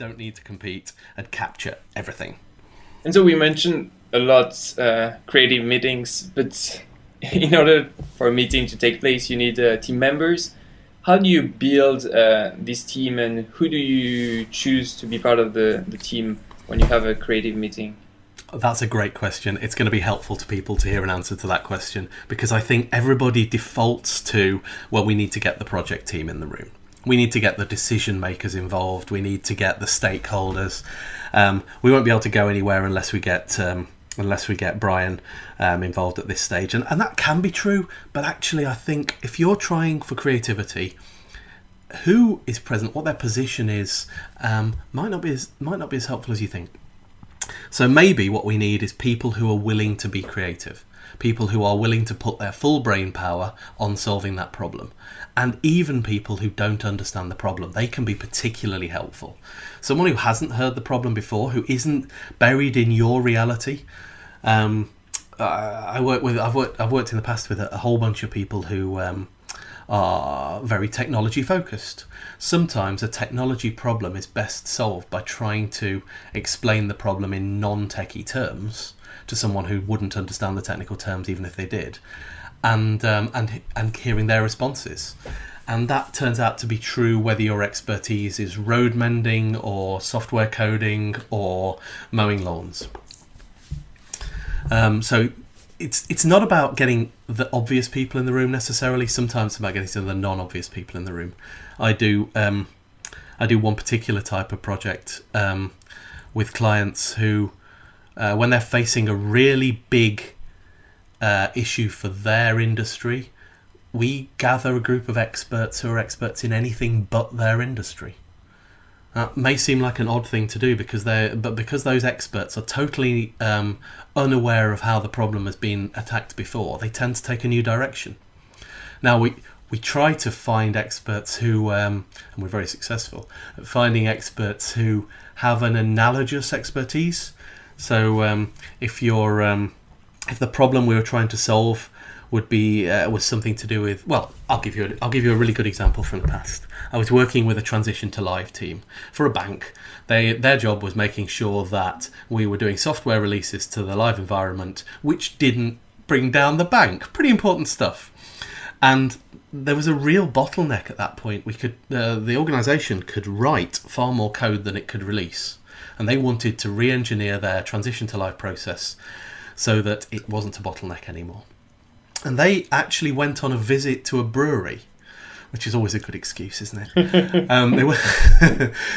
don't need to compete and capture everything. And so we mentioned a lot creative meetings, but in order for a meeting to take place, you need team members. How do you build this team, and who do you choose to be part of the team when you have a creative meeting? That's a great question. It's going to be helpful to people to hear an answer to that question, because I think everybody defaults to, well, we need to get the project team in the room. We need to get the decision makers involved. We need to get the stakeholders. We won't be able to go anywhere unless we get Brian involved at this stage. And that can be true, but actually I think if you're trying for creativity, who is present, what their position is, might not be as helpful as you think. So maybe what we need is people who are willing to be creative, people who are willing to put their full brain power on solving that problem. And even people who don't understand the problem, they can be particularly helpful. Someone who hasn't heard the problem before, who isn't buried in your reality. I've worked in the past with a whole bunch of people who are very technology focused. Sometimes a technology problem is best solved by trying to explain the problem in non-techie terms to someone who wouldn't understand the technical terms even if they did, and hearing their responses. And that turns out to be true whether your expertise is road mending or software coding or mowing lawns. So it's not about getting the obvious people in the room necessarily. Sometimes it's about getting some of the non-obvious people in the room. I do one particular type of project with clients who, when they're facing a really big issue for their industry, we gather a group of experts who are experts in anything but their industry. That may seem like an odd thing to do because those experts are totally unaware of how the problem has been attacked before, they tend to take a new direction. Now we try to find experts who, and we're very successful at finding experts who have an analogous expertise. So if the problem we were trying to solve was something to do with, well, I'll give you a really good example from the past. I was working with a transition to live team for a bank. Their job was making sure that we were doing software releases to the live environment which didn't bring down the bank. Pretty important stuff. And there was a real bottleneck at that point. The organisation could write far more code than it could release, and they wanted to re-engineer their transition to live process so that it wasn't a bottleneck anymore. And they actually went on a visit to a brewery, which is always a good excuse, isn't it?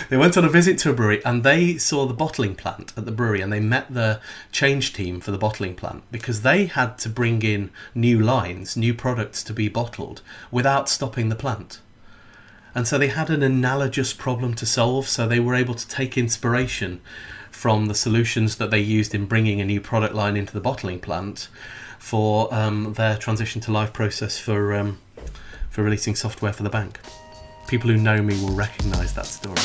They went on a visit to a brewery and they saw the bottling plant at the brewery, and they met the change team for the bottling plant because they had to bring in new lines, new products to be bottled without stopping the plant. And so they had an analogous problem to solve, so they were able to take inspiration from the solutions that they used in bringing a new product line into the bottling plant for their transition to live process for releasing software for the bank. People who know me will recognise that story.